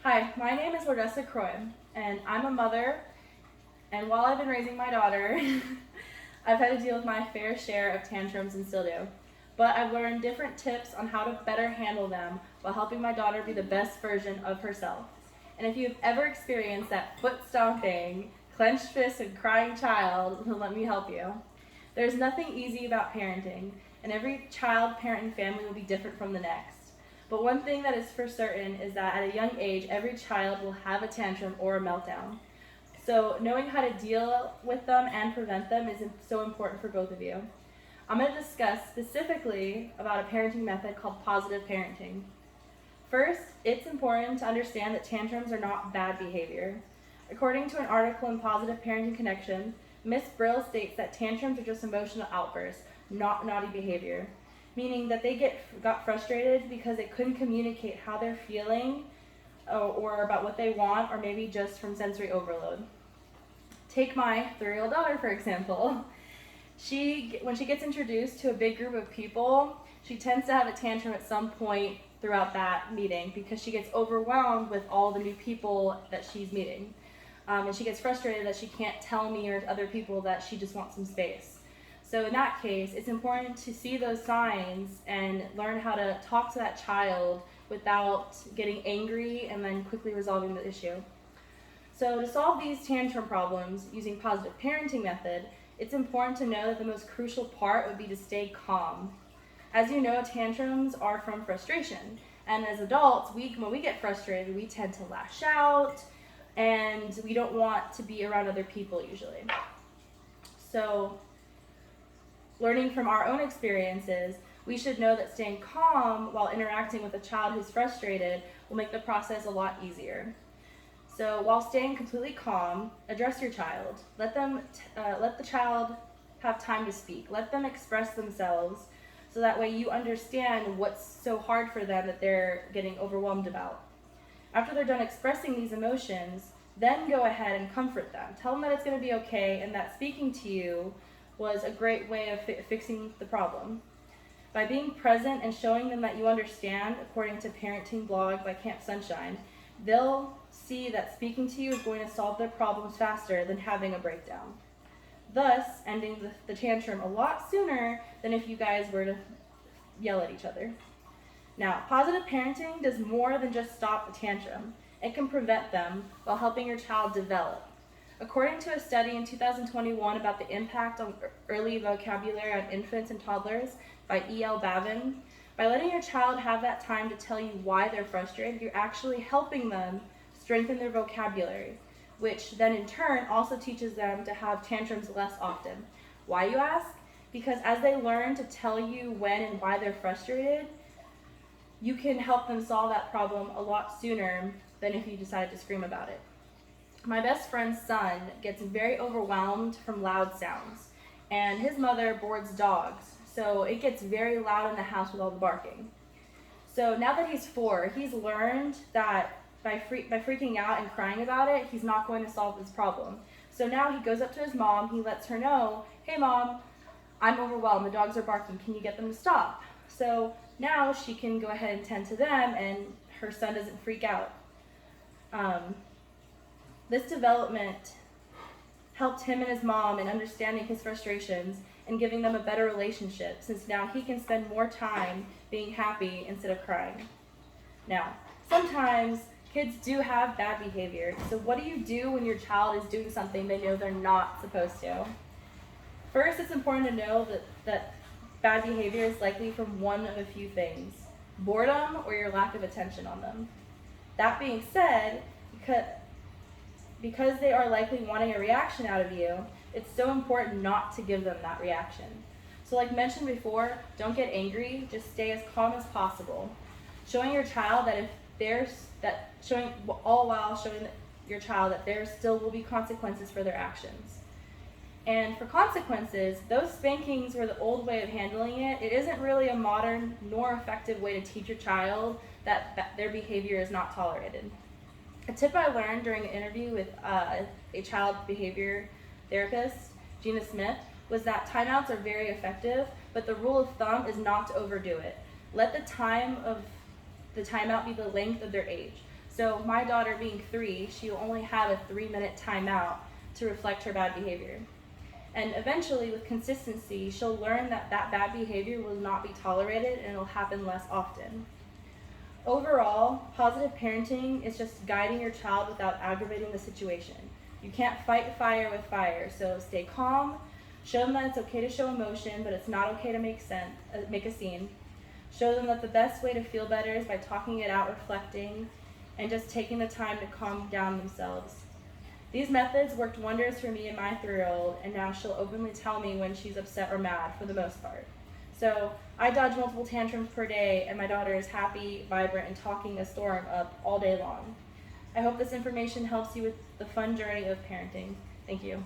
Hi, my name is Lourdesa Croy, and I'm a mother. And while I've been raising my daughter, I've had to deal with my fair share of tantrums and still do. But I've learned different tips on how to better handle them while helping my daughter be the best version of herself. And if you've ever experienced that foot stomping, clenched fist, and crying child, then let me help you. There's nothing easy about parenting, and every child, parent, and family will be different from the next. But one thing that is for certain is that at a young age, every child will have a tantrum or a meltdown. So knowing how to deal with them and prevent them is so important for both of you. I'm going to discuss specifically about a parenting method called positive parenting. First, it's important to understand that tantrums are not bad behavior. According to an article in Positive Parenting Connection, Miss Brill states that tantrums are just emotional outbursts, not naughty behavior, meaning that they got frustrated because they couldn't communicate how they're feeling or about what they want, or maybe just from sensory overload. Take my 3-year-old daughter, for example. When she gets introduced to a big group of people, she tends to have a tantrum at some point throughout that meeting because she gets overwhelmed with all the new people that she's meeting. And she gets frustrated that she can't tell me or other people that she just wants some space. So in that case, it's important to see those signs and learn how to talk to that child without getting angry and then quickly resolving the issue. So to solve these tantrum problems using positive parenting method, it's important to know that the most crucial part would be to stay calm. As you know, tantrums are from frustration. And as adults, when we get frustrated, we tend to lash out and we don't want to be around other people usually. So learning from our own experiences, we should know that staying calm while interacting with a child who's frustrated will make the process a lot easier. So while staying completely calm, address your child. Let the child have time to speak. Let them express themselves so that way you understand what's so hard for them that they're getting overwhelmed about. After they're done expressing these emotions, then go ahead and comfort them. Tell them that it's going to be okay and that speaking to you was a great way of fixing the problem. By being present and showing them that you understand, according to Parenting Blog by Camp Sunshine, they'll see that speaking to you is going to solve their problems faster than having a breakdown, thus ending the tantrum a lot sooner than if you guys were to yell at each other. Now, positive parenting does more than just stop the tantrum. It can prevent them while helping your child develop. According to a study in 2021 about the impact on early vocabulary on infants and toddlers by E.L. Bavin, by letting your child have that time to tell you why they're frustrated, you're actually helping them strengthen their vocabulary, which then in turn also teaches them to have tantrums less often. Why, you ask? Because as they learn to tell you when and why they're frustrated, you can help them solve that problem a lot sooner than if you decided to scream about it. My best friend's son gets very overwhelmed from loud sounds, and his mother boards dogs, so it gets very loud in the house with all the barking. So now that he's 4, he's learned that by freaking out and crying about it, he's not going to solve this problem. So now he goes up to his mom, he lets her know, "Hey mom, I'm overwhelmed, the dogs are barking, can you get them to stop?" So now she can go ahead and tend to them and her son doesn't freak out. This development helped him and his mom in understanding his frustrations and giving them a better relationship, since now he can spend more time being happy instead of crying. Now, sometimes kids do have bad behavior, so what do you do when your child is doing something they know they're not supposed to? First, it's important to know that bad behavior is likely from one of a few things: boredom or your lack of attention on them. That being said, because they are likely wanting a reaction out of you, it's so important not to give them that reaction. So like mentioned before, don't get angry, just stay as calm as possible. Showing your child all while showing your child that there still will be consequences for their actions. And for consequences, those spankings were the old way of handling it. It isn't really a modern nor effective way to teach your child that their behavior is not tolerated. A tip I learned during an interview with a child behavior therapist, Gina Smith, was that timeouts are very effective, but the rule of thumb is not to overdo it. Let the time of the timeout be the length of their age. So my daughter being 3, she will only have a 3-minute timeout to reflect her bad behavior. And eventually, with consistency, she'll learn that that bad behavior will not be tolerated and it'll happen less often. Overall, positive parenting is just guiding your child without aggravating the situation. You can't fight fire with fire, so stay calm, show them that it's okay to show emotion, but it's not okay to make a scene. Show them that the best way to feel better is by talking it out, reflecting, and just taking the time to calm down themselves. These methods worked wonders for me and my 3-year-old, and now she'll openly tell me when she's upset or mad for the most part. So I dodge multiple tantrums per day, and my daughter is happy, vibrant, and talking a storm up all day long. I hope this information helps you with the fun journey of parenting. Thank you.